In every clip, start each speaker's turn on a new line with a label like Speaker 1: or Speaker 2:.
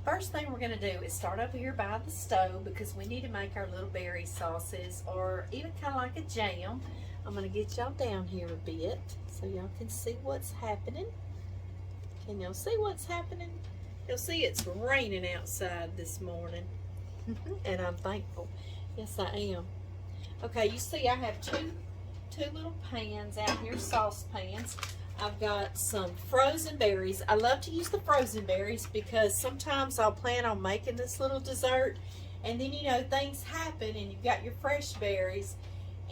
Speaker 1: First thing we're going to do is start over here by the stove because we need to make our little berry sauces or even kind of like a jam. I'm going to get y'all down here a bit so y'all can see what's happening. Can y'all see what's happening? You'll see it's raining outside this morning and I'm thankful. Yes, I am. Okay, you see I have two little pans out here, saucepans. I've got some frozen berries. I love to use the frozen berries because sometimes I'll plan on making this little dessert and then, you know, things happen and you've got your fresh berries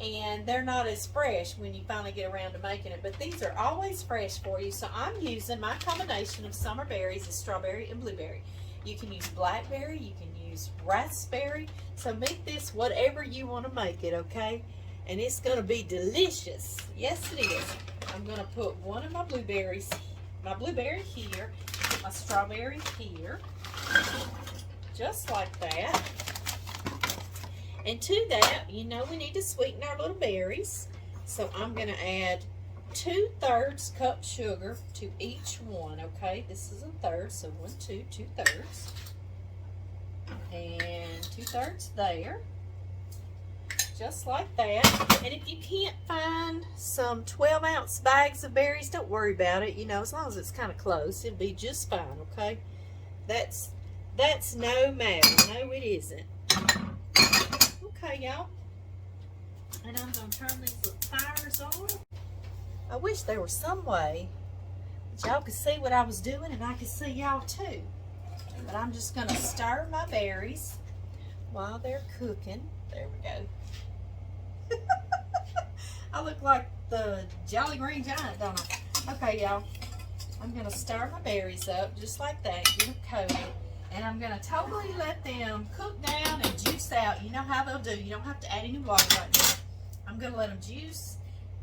Speaker 1: and they're not as fresh when you finally get around to making it. But these are always fresh for you. So I'm using my combination of summer berries is strawberry and blueberry. You can use blackberry, you can use raspberry. So make this whatever you want to make it, okay? And it's going to be delicious. Yes, it is. I'm going to put one of my blueberry here, my strawberry here, just like that. And to that, you know we need to sweeten our little berries. So I'm going to add 2/3 cup sugar to each one, okay? This is a third, so 1, 2, 2/3. And 2/3 there. Just like that. And if you can't find some 12-ounce bags of berries, don't worry about it. You know, as long as it's kind of close, it'll be just fine, okay? That's no matter. No, it isn't. Okay, y'all. And I'm going to turn these little fires on. I wish there was some way that y'all could see what I was doing and I could see y'all too. But I'm just going to stir my berries while they're cooking. There we go. I look like the Jolly Green Giant, don't I? Okay, y'all. I'm going to stir my berries up just like that. Get them coated. And I'm going to totally let them cook down and juice out. You know how they'll do. You don't have to add any water right now. I'm going to let them juice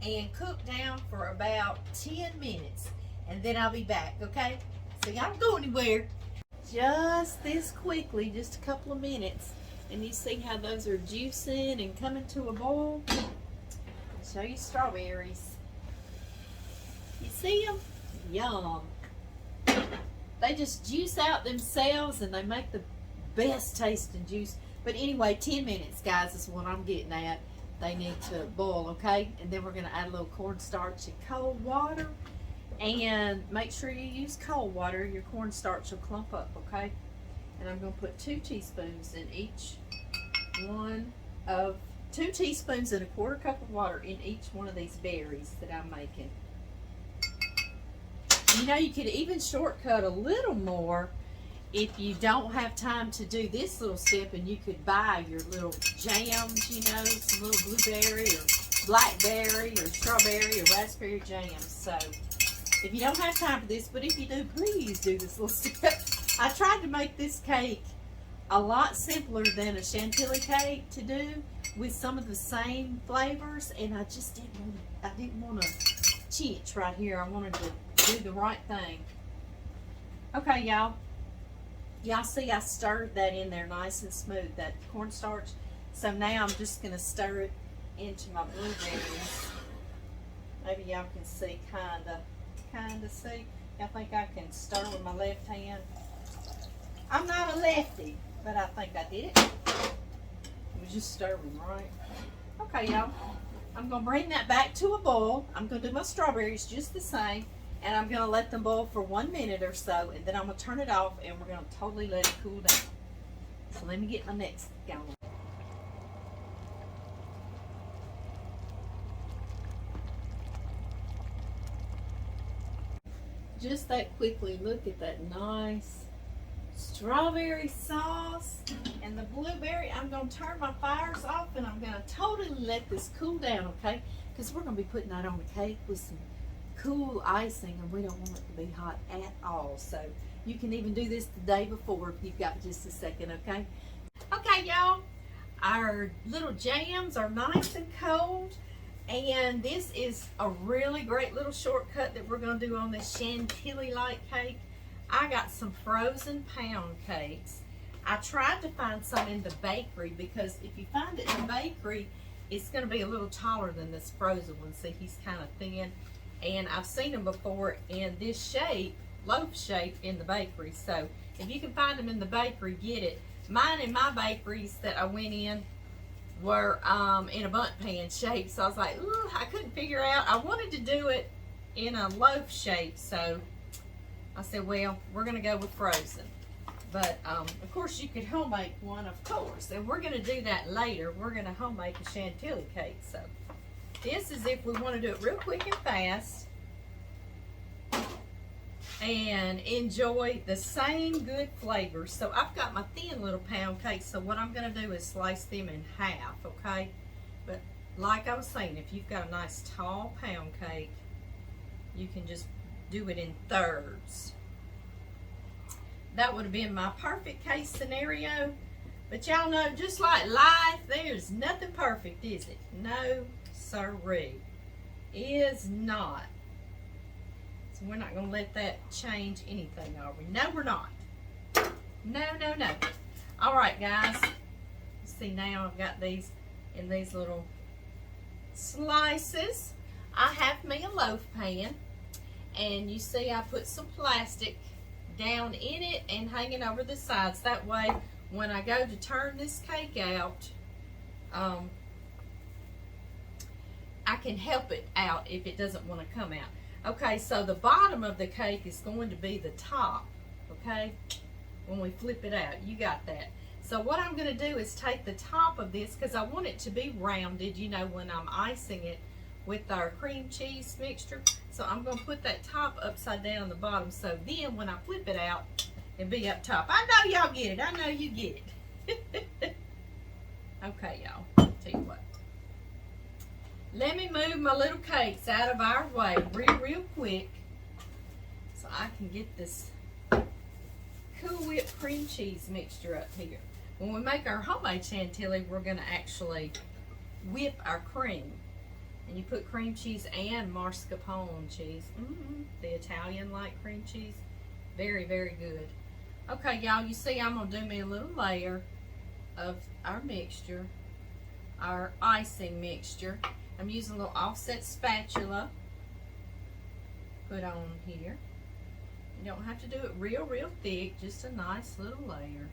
Speaker 1: and cook down for about 10 minutes. And then I'll be back, okay? So y'all don't go anywhere. Just this quickly, just a couple of minutes. And you see how those are juicing and coming to a boil? I'll show you strawberries. You see them? Yum. They just juice out themselves and they make the best tasting juice. But anyway, 10 minutes, guys, is what I'm getting at. They need to boil, okay? And then we're going to add a little cornstarch and cold water. And make sure you use cold water. Your cornstarch will clump up, okay? And I'm going to put 2 teaspoons in each one of 2 teaspoons and 1/4 cup of water in each one of these berries that I'm making. You know, you could even shortcut a little more if you don't have time to do this little step, and you could buy your little jams, you know, some little blueberry or blackberry or strawberry or raspberry jams. So if you don't have time for this, but if you do, please do this little step. I tried to make this cake a lot simpler than a chantilly cake to do with some of the same flavors, and I just didn't want to cheat right here. I wanted to do the right thing. Okay, y'all. Y'all see I stirred that in there nice and smooth, that cornstarch. So now I'm just going to stir it into my blueberries. Maybe y'all can see, kinda see. I think I can stir with my left hand. I'm not a lefty, but I think I did it. It was just stirring, right? Okay, y'all. I'm going to bring that back to a boil. I'm going to do my strawberries just the same. And I'm going to let them boil for 1 minute or so. And then I'm going to turn it off and we're going to totally let it cool down. So let me get my next gallon. Just that quickly, look at that nice strawberry sauce and the blueberry. I'm going to turn my fires off and I'm going to totally let this cool down, okay? Because we're going to be putting that on the cake with some cool icing, and we don't want it to be hot at all. So you can even do this the day before if you've got just a second, okay? Okay, y'all. Our little jams are nice and cold. And this is a really great little shortcut that we're going to do on this chantilly-like cake. I got some frozen pound cakes. I tried to find some in the bakery because if you find it in the bakery, it's going to be a little taller than this frozen one. See, he's kind of thin. And I've seen them before in this shape, loaf shape in the bakery. So if you can find them in the bakery, get it. Mine in my bakeries that I went in were in a bundt pan shape. So I was like, ooh, I couldn't figure out. I wanted to do it in a loaf shape. So I said, well, we're going to go with frozen. But of course you could home make one, of course. And we're going to do that later. We're going to home make a chantilly cake. So this is if we want to do it real quick and fast and enjoy the same good flavors. So I've got my thin little pound cakes, so what I'm going to do is slice them in half, okay? But like I was saying, if you've got a nice tall pound cake, you can just do it in thirds. That would have been my perfect case scenario, but y'all know, just like life, there's nothing perfect, is it? No siree, is not. We're not going to let that change anything, are we? No, we're not. No, no, no. All right, guys. See, now I've got these in these little slices. I have me a loaf pan, and you see I put some plastic down in it and hanging over the sides. That way, when I go to turn this cake out, I can help it out if it doesn't want to come out. Okay, so the bottom of the cake is going to be the top, okay, when we flip it out. You got that. So what I'm going to do is take the top of this, because I want it to be rounded, you know, when I'm icing it with our cream cheese mixture. So I'm going to put that top upside down on the bottom, so then when I flip it out, it'll be up top. I know y'all get it. I know you get it. Okay, y'all. Tell you what. Let me move my little cakes out of our way real quick so I can get this Cool Whip cream cheese mixture up here. When we make our homemade chantilly, we're going to actually whip our cream. And you put cream cheese and mascarpone cheese. The Italian-like cream cheese. Very, very good. Okay, y'all, you see I'm going to do me a little layer of our mixture, our icing mixture. I'm using a little offset spatula. Put on here. You don't have to do it real thick, just a nice little layer.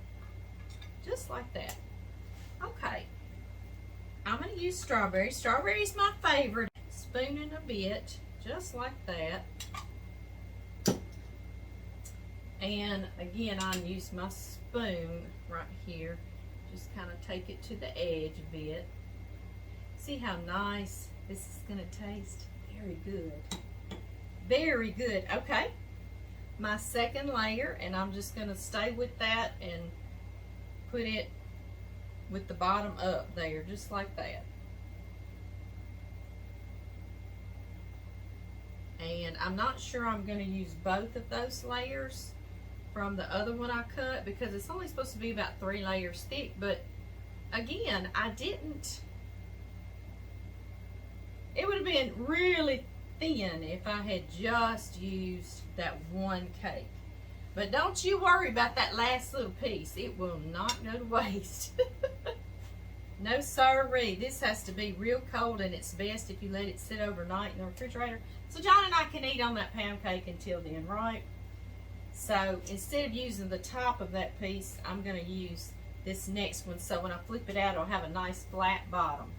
Speaker 1: Just like that. Okay. I'm going to use strawberry. Strawberry is my favorite. Spooning a bit, just like that. And again, I use my spoon right here. Just kind of take it to the edge a bit. See how nice this is going to taste? Very good. Very good. Okay. My second layer, and I'm just going to stay with that and put it with the bottom up there, just like that. And I'm not sure I'm going to use both of those layers from the other one I cut, because it's only supposed to be about 3 layers thick. But again, I didn't. It would have been really thin if I had just used that one cake. But don't you worry about that last little piece. It will not go to waste. No siree. This has to be real cold, and it's best if you let it sit overnight in the refrigerator. So John and I can eat on that pound cake until then, right? So instead of using the top of that piece, I'm going to use this next one. So when I flip it out, it'll have a nice flat bottom.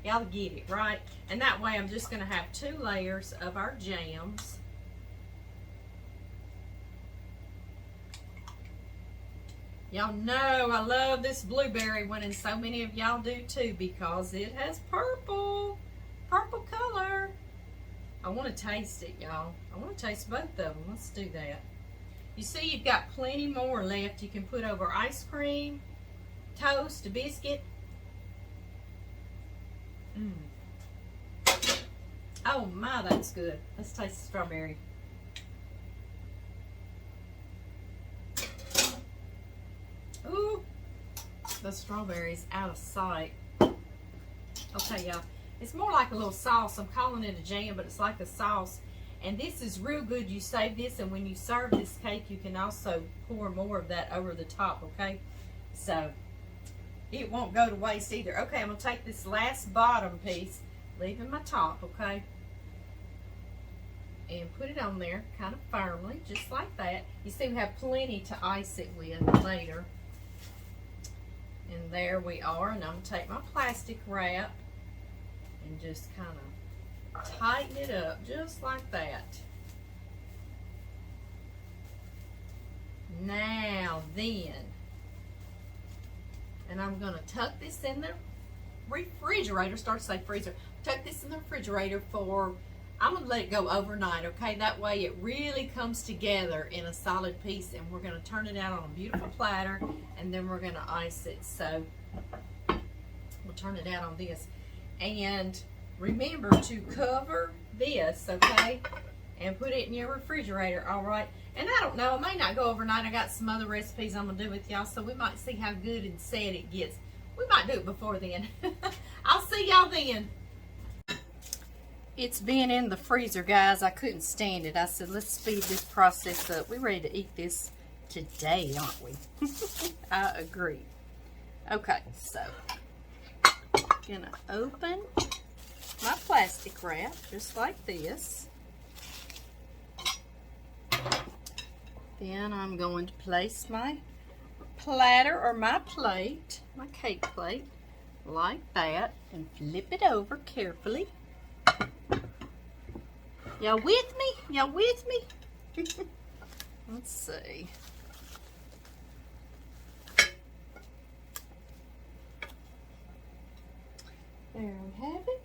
Speaker 1: Y'all get it, right? And that way I'm just going to have 2 layers of our jams. Y'all know I love this blueberry one, and so many of y'all do too, because it has purple color. I want to taste it, y'all. I want to taste both of them. Let's do that. You see, you've got plenty more left. You can put over ice cream, toast, a biscuit. Oh my, that's good. Let's taste the strawberry. Ooh, the strawberry's out of sight. Okay, y'all. It's more like a little sauce. I'm calling it a jam, but it's like a sauce. And this is real good. You save this, and when you serve this cake, you can also pour more of that over the top, okay? So it won't go to waste either. Okay, I'm going to take this last bottom piece, leaving my top, okay? and put it on there kind of firmly, just like that. You see we have plenty to ice it with later. And there we are. And I'm going to take my plastic wrap and just kind of tighten it up just like that. Now then, and I'm going to tuck this in the refrigerator. Start to say freezer. Tuck this in the refrigerator for, I'm going to let it go overnight, okay? That way it really comes together in a solid piece, and we're going to turn it out on a beautiful platter, and then we're going to ice it. So we'll turn it out on this. And remember to cover this, okay? And put it in your refrigerator, all right? And I don't know, it may not go overnight. I got some other recipes I'm going to do with y'all, so we might see how good and set it gets. We might do it before then. I'll see y'all then. It's been in the freezer, guys. I couldn't stand it. I said, let's speed this process up. We're ready to eat this today, aren't we? I agree. Okay, so gonna open my plastic wrap just like this. Then I'm going to place my platter or my plate, my cake plate, like that, and flip it over carefully. Y'all with me? Y'all with me? Let's see. There we have it.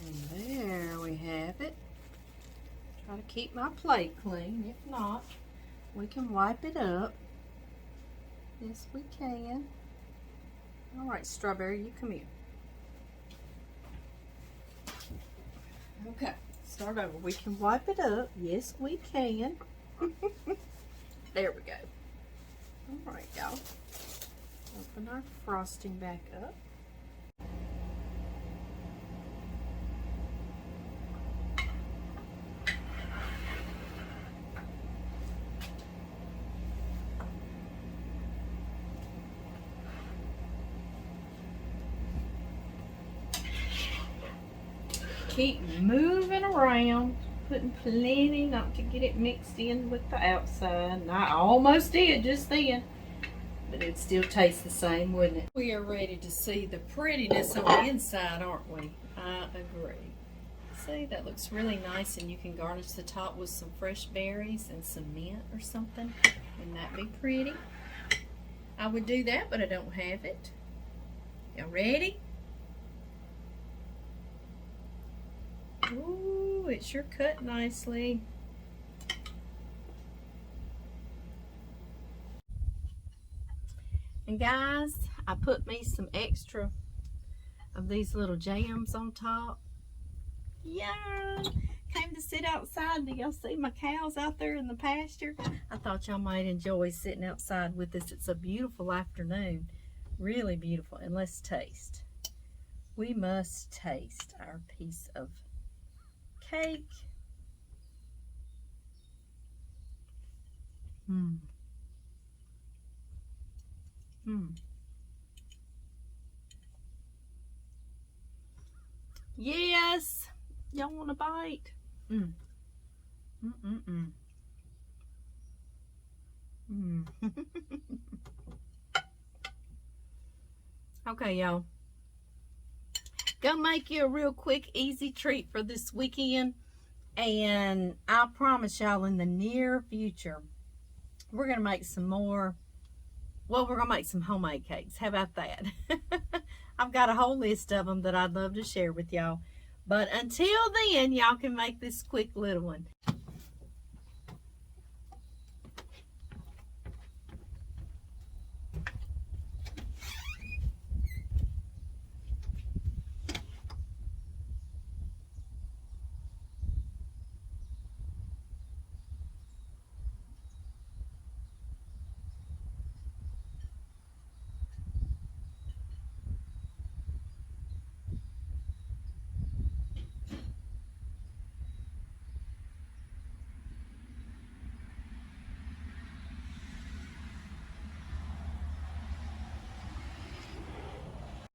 Speaker 1: And there we have it. Try to keep my plate clean. If not, we can wipe it up. Yes, we can. All right, Strawberry, you come here. Okay, start over. We can wipe it up. Yes, we can. There we go. All right, y'all. Open our frosting back up. Keep moving around, putting plenty, not to get it mixed in with the outside. And I almost did just then, but it'd still taste the same, wouldn't it? We are ready to see the prettiness on the inside, aren't we? I agree. See, that looks really nice, and you can garnish the top with some fresh berries and some mint or something. Wouldn't that be pretty? I would do that, but I don't have it. Y'all ready? Ooh, it sure cut nicely. And guys, I put me some extra of these little jams on top. Yeah, came to sit outside. Do y'all see my cows out there in the pasture? I thought y'all might enjoy sitting outside with us. It's a beautiful afternoon, really beautiful. And let's taste. We must taste our piece of cake. Yes, y'all want a bite? Okay, y'all. Go make you a real quick, easy treat for this weekend. And I promise y'all in the near future, we're going to make some more. Well, we're going to make some homemade cakes. How about that? I've got a whole list of them that I'd love to share with y'all. But until then, y'all can make this quick little one.